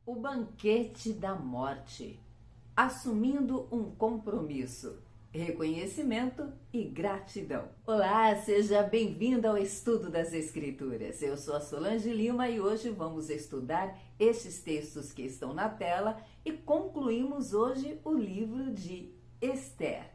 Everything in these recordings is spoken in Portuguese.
O banquete da morte, assumindo um compromisso, reconhecimento e gratidão. Olá, seja bem-vindo ao estudo das Escrituras. Eu sou a Solange Lima e hoje vamos estudar estes textos que estão na tela e concluímos hoje o livro de Esther.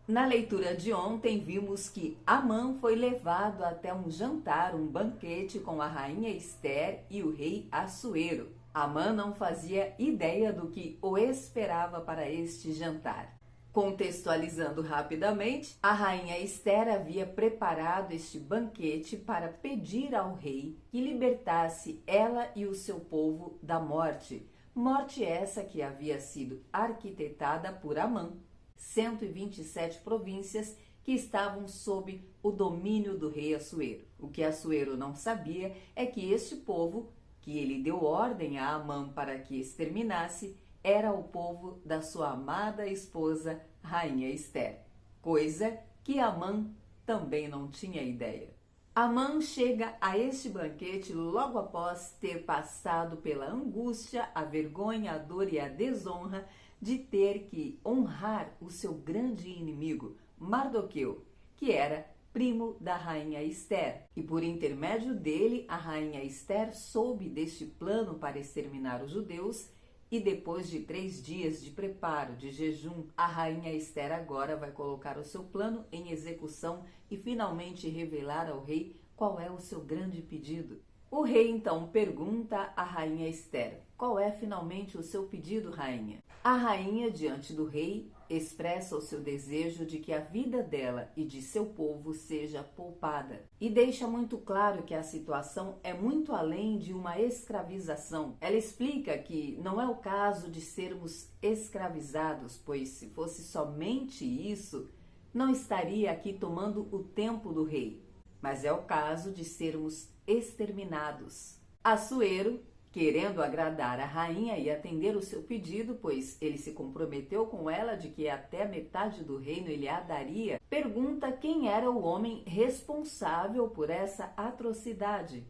Na leitura de ontem, vimos que Amã foi levado até um jantar, um banquete com a rainha Esther e o rei Assuero. Amã não fazia ideia do que o esperava para este jantar. Contextualizando rapidamente, a rainha Esther havia preparado este banquete para pedir ao rei que libertasse ela e o seu povo da morte. Morte essa que havia sido arquitetada por Amã. 127 províncias que estavam sob o domínio do rei Assuero. O que Assuero não sabia é que este povo, que ele deu ordem a Amã para que exterminasse, era o povo da sua amada esposa, rainha Esther, coisa que Amã também não tinha ideia. Amã chega a este banquete logo após ter passado pela angústia, a vergonha, a dor e a desonra de ter que honrar o seu grande inimigo, Mardoqueu, que era primo da rainha Esther. E por intermédio dele, a rainha Esther soube deste plano para exterminar os judeus. E depois de 3 dias de preparo, de jejum, a rainha Esther agora vai colocar o seu plano em execução e finalmente revelar ao rei qual é o seu grande pedido. O rei então pergunta à rainha Esther: qual é finalmente o seu pedido, rainha? A rainha, diante do rei, expressa o seu desejo de que a vida dela e de seu povo seja poupada. E deixa muito claro que a situação é muito além de uma escravização. Ela explica que não é o caso de sermos escravizados, pois se fosse somente isso, não estaria aqui tomando o tempo do rei. Mas é o caso de sermos exterminados. Assuero, querendo agradar a rainha e atender o seu pedido, pois ele se comprometeu com ela de que até metade do reino ele a daria, pergunta quem era o homem responsável por essa atrocidade.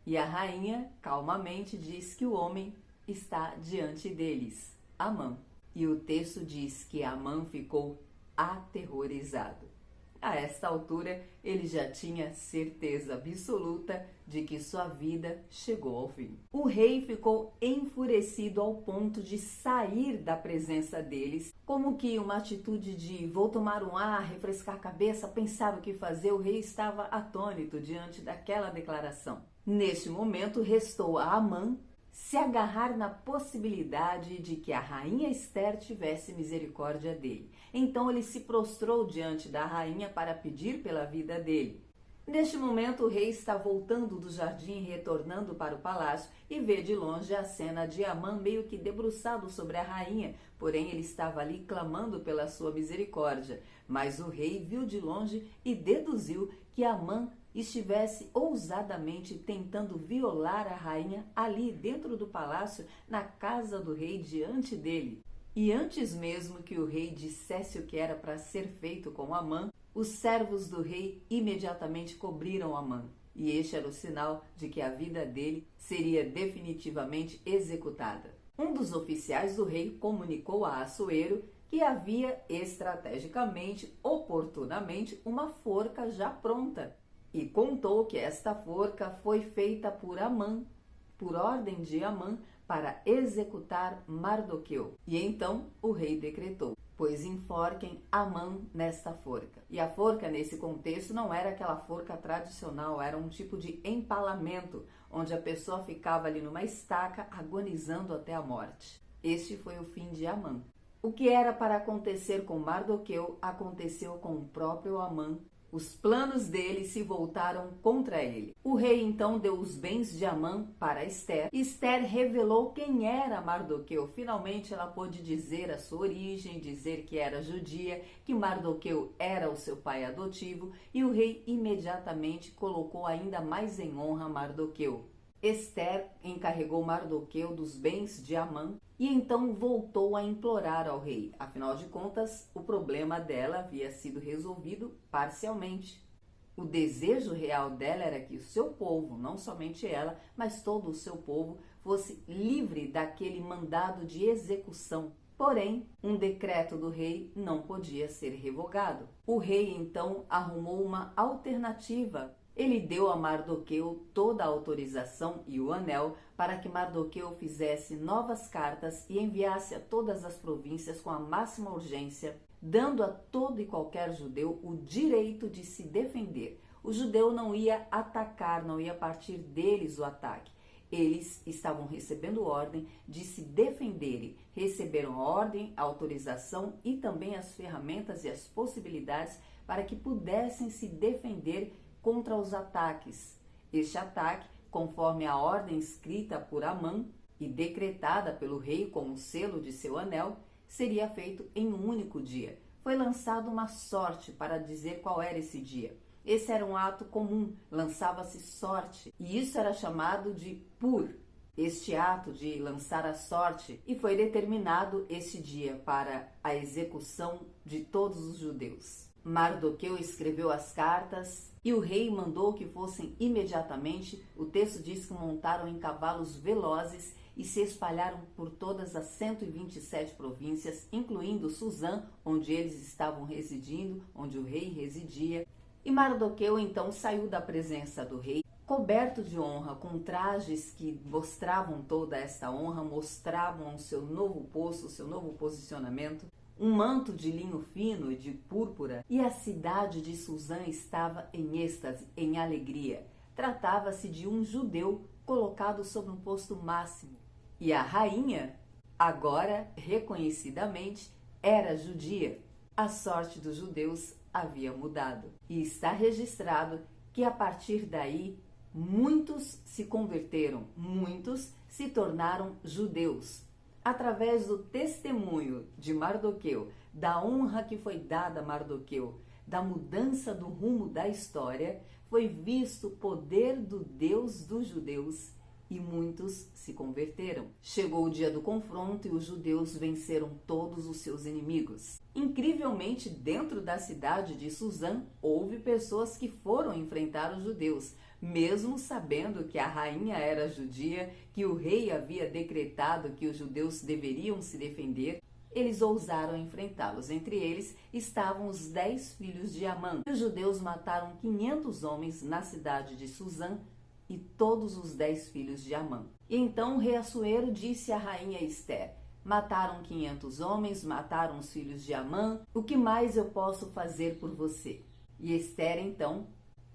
E a rainha calmamente diz que o homem está diante deles, Amã. E o texto diz que Amã ficou aterrorizado. A esta altura, ele já tinha certeza absoluta de que sua vida chegou ao fim. O rei ficou enfurecido ao ponto de sair da presença deles, como que uma atitude de vou tomar um ar, refrescar a cabeça, pensar o que fazer. O rei estava atônito diante daquela declaração. Neste momento, restou a Amã se agarrar na possibilidade de que a rainha Esther tivesse misericórdia dele. Então ele se prostrou diante da rainha para pedir pela vida dele. Neste momento o rei está voltando do jardim, retornando para o palácio e vê de longe a cena de Amã meio que debruçado sobre a rainha, porém ele estava ali clamando pela sua misericórdia. Mas o rei viu de longe e deduziu que Amã estivesse ousadamente tentando violar a rainha ali dentro do palácio, na casa do rei, diante dele. E antes mesmo que o rei dissesse o que era para ser feito com Amã, os servos do rei imediatamente cobriram Amã. E este era o sinal de que a vida dele seria definitivamente executada. Um dos oficiais do rei comunicou a Assuero que havia estrategicamente, oportunamente, uma forca já pronta. E contou que esta forca foi feita por Amã, por ordem de Amã, para executar Mardoqueu. E então o rei decretou: pois enforquem Amã nesta forca. E a forca, nesse contexto, não era aquela forca tradicional, era um tipo de empalamento, onde a pessoa ficava ali numa estaca, agonizando até a morte. Este foi o fim de Amã. O que era para acontecer com Mardoqueu, aconteceu com o próprio Amã. Os planos dele se voltaram contra ele. O rei então deu os bens de Amã para Esther. Esther revelou quem era Mardoqueu. Finalmente ela pôde dizer a sua origem, dizer que era judia, que Mardoqueu era o seu pai adotivo, e o rei imediatamente colocou ainda mais em honra Mardoqueu. Esther encarregou Mardoqueu dos bens de Amã e então voltou a implorar ao rei. Afinal de contas, o problema dela havia sido resolvido parcialmente. O desejo real dela era que o seu povo, não somente ela, mas todo o seu povo, fosse livre daquele mandado de execução. Porém, um decreto do rei não podia ser revogado. O rei então arrumou uma alternativa. Ele deu a Mardoqueu toda a autorização e o anel para que Mardoqueu fizesse novas cartas e enviasse a todas as províncias com a máxima urgência, dando a todo e qualquer judeu o direito de se defender. O judeu não ia atacar, não ia partir deles o ataque. Eles estavam recebendo ordem de se defenderem, receberam a ordem, a autorização e também as ferramentas e as possibilidades para que pudessem se defender contra os ataques. Este ataque, conforme a ordem escrita por Amã e decretada pelo rei com o selo de seu anel, seria feito em um único dia. Foi lançada uma sorte para dizer qual era esse dia. Esse era um ato comum, lançava-se sorte, e isso era chamado de Pur, este ato de lançar a sorte, e foi determinado esse dia para a execução de todos os judeus. Mardoqueu escreveu as cartas e o rei mandou que fossem imediatamente. O texto diz que montaram em cavalos velozes e se espalharam por todas as 127 províncias, incluindo Suzã, onde eles estavam residindo, onde o rei residia. E Mardoqueu então saiu da presença do rei, coberto de honra, com trajes que mostravam toda esta honra, mostravam o seu novo posto, o seu novo posicionamento, um manto de linho fino e de púrpura, e a cidade de Suzã estava em êxtase, em alegria. Tratava-se de um judeu colocado sobre um posto máximo. E a rainha, agora reconhecidamente, era judia. A sorte dos judeus havia mudado. E está registrado que a partir daí muitos se converteram, muitos se tornaram judeus. Através do testemunho de Mardoqueu, da honra que foi dada a Mardoqueu, da mudança do rumo da história, foi visto o poder do Deus dos judeus e muitos se converteram. Chegou o dia do confronto e os judeus venceram todos os seus inimigos. Incrivelmente, dentro da cidade de Suzã, houve pessoas que foram enfrentar os judeus, mesmo sabendo que a rainha era judia, que o rei havia decretado que os judeus deveriam se defender. Eles ousaram enfrentá-los. Entre eles estavam os 10 filhos de Amã. Os judeus mataram 500 homens na cidade de Suzã e todos os 10 filhos de Amã. E então o rei Assuero disse à rainha Ester: mataram 500 homens, mataram os filhos de Amã, o que mais eu posso fazer por você? E Ester então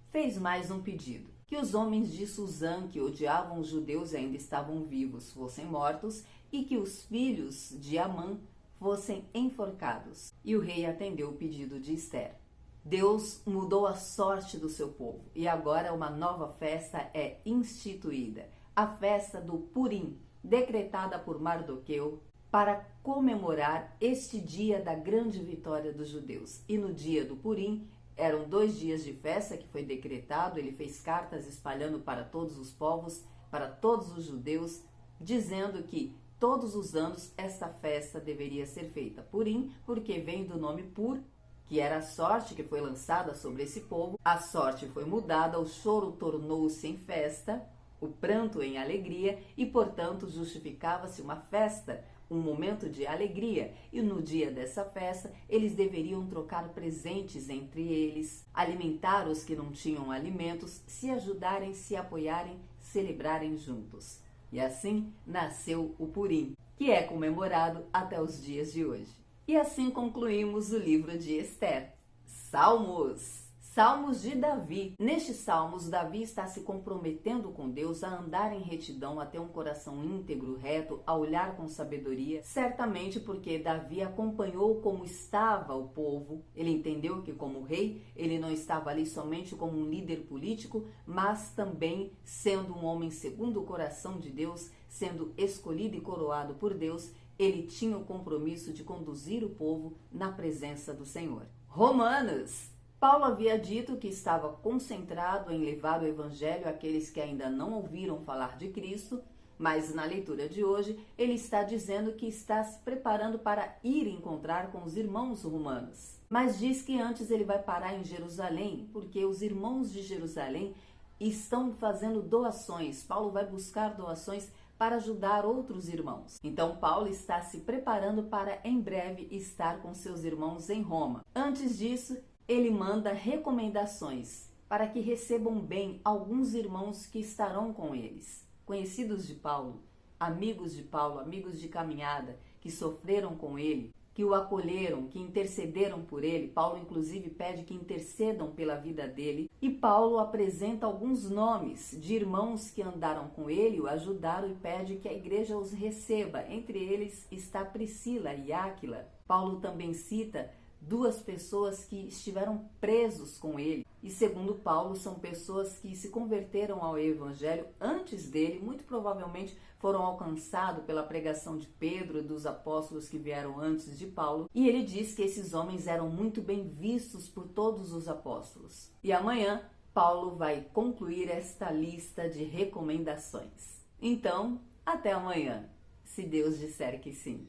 fez mais um pedido: que os homens de Suzã, que odiavam os judeus e ainda estavam vivos, fossem mortos, e que os filhos de Amã fossem enforcados. E o rei atendeu o pedido de Ester. Deus mudou a sorte do seu povo e agora uma nova festa é instituída, a festa do Purim, decretada por Mardoqueu para comemorar este dia da grande vitória dos judeus. E no dia do Purim, eram 2 dias de festa que foi decretado, ele fez cartas espalhando para todos os povos, para todos os judeus, dizendo que todos os anos esta festa deveria ser feita. Purim, porque vem do nome Pur, que era a sorte que foi lançada sobre esse povo. A sorte foi mudada, o choro tornou-se em festa, o pranto em alegria, e portanto justificava-se uma festa, um momento de alegria. E no dia dessa festa, eles deveriam trocar presentes entre eles, alimentar os que não tinham alimentos, se ajudarem, se apoiarem, celebrarem juntos. E assim nasceu o Purim, que é comemorado até os dias de hoje. E assim concluímos o livro de Ester. Salmos! Salmos de Davi. Nestes salmos, Davi está se comprometendo com Deus a andar em retidão, a ter um coração íntegro, reto, a olhar com sabedoria. Certamente porque Davi acompanhou como estava o povo. Ele entendeu que como rei, ele não estava ali somente como um líder político, mas também sendo um homem segundo o coração de Deus, sendo escolhido e coroado por Deus, ele tinha o compromisso de conduzir o povo na presença do Senhor. Romanos. Paulo havia dito que estava concentrado em levar o evangelho àqueles que ainda não ouviram falar de Cristo, mas na leitura de hoje ele está dizendo que está se preparando para ir encontrar com os irmãos romanos. Mas diz que antes ele vai parar em Jerusalém, porque os irmãos de Jerusalém estão fazendo doações. Paulo vai buscar doações para ajudar outros irmãos. Então Paulo está se preparando para em breve estar com seus irmãos em Roma. Antes disso, ele manda recomendações para que recebam bem alguns irmãos que estarão com eles, conhecidos de Paulo, amigos de caminhada, que sofreram com ele, que o acolheram, que intercederam por ele. Paulo inclusive pede que intercedam pela vida dele, e Paulo apresenta alguns nomes de irmãos que andaram com ele, o ajudaram, e pede que a igreja os receba. Entre eles está Priscila e Áquila. Paulo também cita 2 pessoas que estiveram presos com ele, e segundo Paulo são pessoas que se converteram ao evangelho antes dele, muito provavelmente foram alcançados pela pregação de Pedro e dos apóstolos que vieram antes de Paulo, e ele diz que esses homens eram muito bem vistos por todos os apóstolos. E amanhã Paulo vai concluir esta lista de recomendações. Então, até amanhã, se Deus disser que sim.